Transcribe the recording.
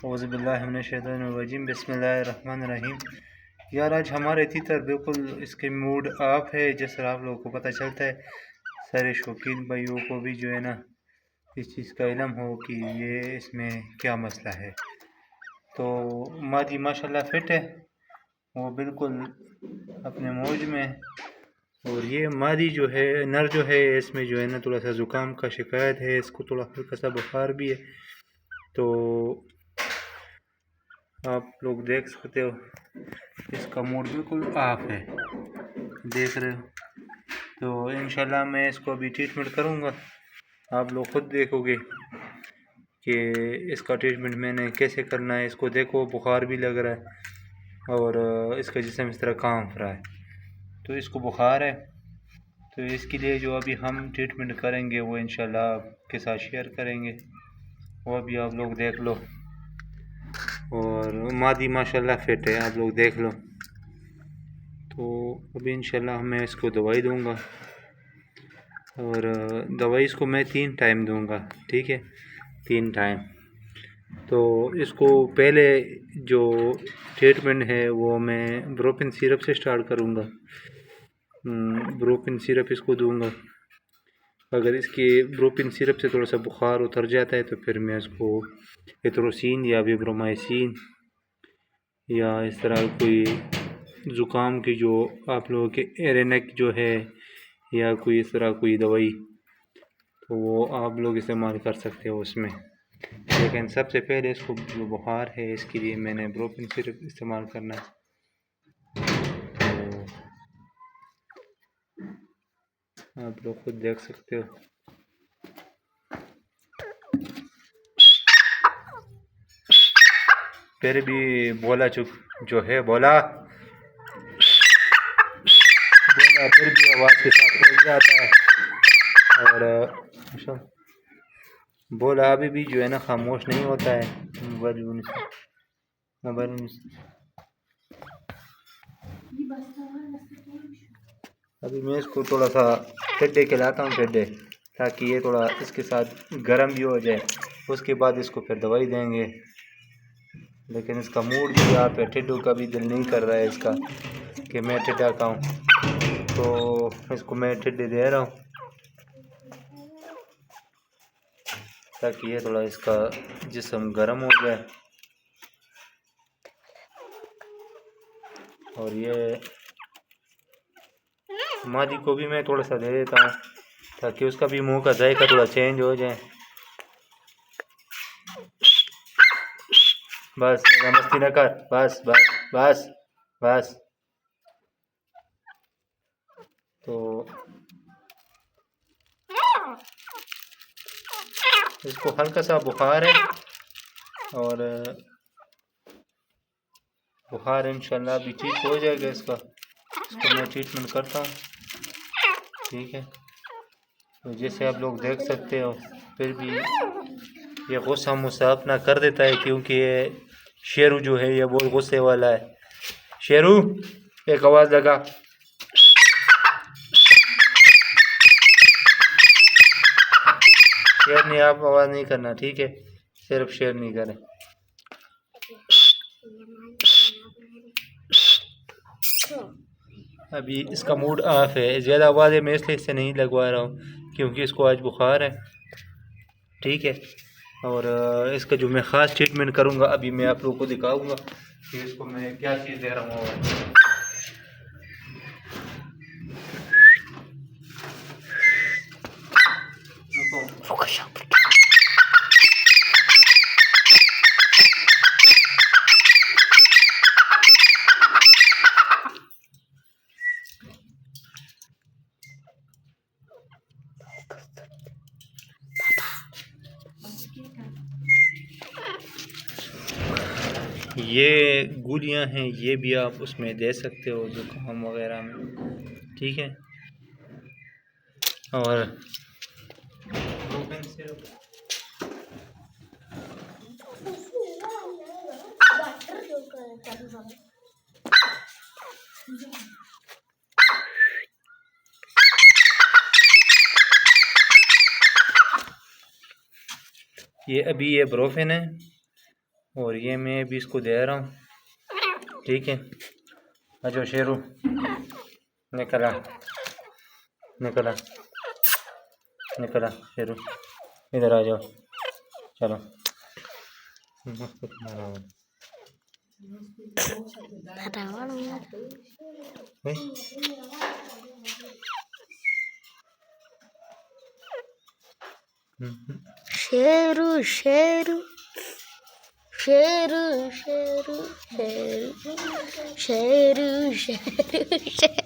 औज़ुबिल्लाहिमिनश्शैतानिर्रजीम बिस्मिल्लाहिर्रहमानिर्रहीम। यार आज हमारे तीतर बिल्कुल इसके मूड ऑफ है। जिस तरह आप लोगों को पता चलता है, सारे शौकीन भाइयों को भी जो है ना इस चीज़ का इल्म हो कि ये इसमें क्या मसला है। तो मादी माशाल्लाह फिट है, वो बिल्कुल अपने मौज में है। और ये मादी जो है, नर जो है, इसमें जो है ना थोड़ा सा ज़ुकाम का शिकायत है, इसको थोड़ा हल्का सा बुखार भी है। तो आप लोग देख सकते हो इसका मूड बिल्कुल ऑफ है, देख रहे हो। तो इंशाल्लाह मैं इसको अभी ट्रीटमेंट करूँगा, आप लोग खुद देखोगे कि इसका ट्रीटमेंट मैंने कैसे करना है। इसको देखो, बुखार भी लग रहा है और इसका जिस्म इस तरह कांप रहा है, तो इसको बुखार है। तो इसके लिए जो अभी हम ट्रीटमेंट करेंगे वो इंशाल्लाह आपके साथ शेयर करेंगे, वो अभी आप लोग देख लो। और मादी माशाल्लाह फिट है, आप लोग देख लो। तो अभी इंशाल्लाह मैं इसको दवाई दूंगा और दवाई इसको मैं 3 टाइम दूंगा, ठीक है, 3 टाइम। तो इसको पहले जो ट्रीटमेंट है वो मैं ब्रोपिन सिरप से स्टार्ट करूंगा। ब्रोपिन सिरप इसको दूंगा। अगर इसके ब्रोपिन सिरप से थोड़ा सा बुखार उतर जाता है तो फिर मैं इसको एथरोसिन या विब्रोमाइसिन या इस तरह कोई ज़ुकाम की जो आप लोगों के एरेनेक जो है या कोई इस तरह कोई दवाई, तो वो आप लोग इस्तेमाल कर सकते हो उसमें। लेकिन सबसे पहले इसको जो बुखार है इसके लिए मैंने ब्रोपिन सिरप इस्तेमाल करना है। तो आप लोग खुद देख सकते हो। फिर भी बोला चुप जो है बोला फिर भी आवाज़ के साथ उड़ जाता है। और बोला अभी भी जो है ना खामोश नहीं होता है। मोबाइल अभी मैं इसको थोड़ा सा टिड्डे खिलाता हूँ, टिड्डे, ताकि ये थोड़ा इसके साथ गर्म भी हो जाए। उसके बाद इसको फिर दवाई देंगे। लेकिन इसका मूड भी यहाँ पे, टिड्डू का भी दिल नहीं कर रहा है इसका कि मैं टिड्डा खाऊं, तो इसको मैं टिड्डे दे रहा हूँ ताकि ये थोड़ा इसका जिस्म गर्म हो जाए। और ये मादी को भी मैं थोड़ा सा दे देता हूँ ताकि उसका भी मुंह का जायका थोड़ा चेंज हो जाए। बस मस्ती न कर, बस बस बस बस। तो इसको हल्का सा बुखार है और बुखार इंशाल्लाह भी ठीक हो जाएगा इसका। इसको मैं ट्रीटमेंट करता हूँ, ठीक है। तो जैसे आप लोग देख सकते हो, फिर भी ये गुस्सा मुस्सा अपना कर देता है, क्योंकि ये शेरू जो है ये बहुत गुस्से वाला है। शेरू, एक आवाज़ लगा। शेर नहीं, आप आवाज़ नहीं करना, ठीक है, सिर्फ शेर नहीं करें। अभी इसका मूड ऑफ है, ज़्यादा आवाज़ें मैं इसलिए इससे नहीं लगवा रहा हूँ क्योंकि इसको आज बुखार है, ठीक है। और इसका जो मैं ख़ास ट्रीटमेंट करूँगा अभी मैं आप लोगों को दिखाऊँगा कि इसको मैं क्या चीज़ दे रहा हूँ। ये गोलियां हैं, ये भी आप उसमें दे सकते हो जुकाम वगैरह में, ठीक है। और ये अभी ये ब्रोफिन है और ये मैं भी इसको दे रहा हूँ, ठीक है। अच्छा शेरू निकला निकला निकला, शेरू इधर आ जाओ, चलो। शेरू शेरू शेरू शेरू शेरू शेरू शेरू शेरू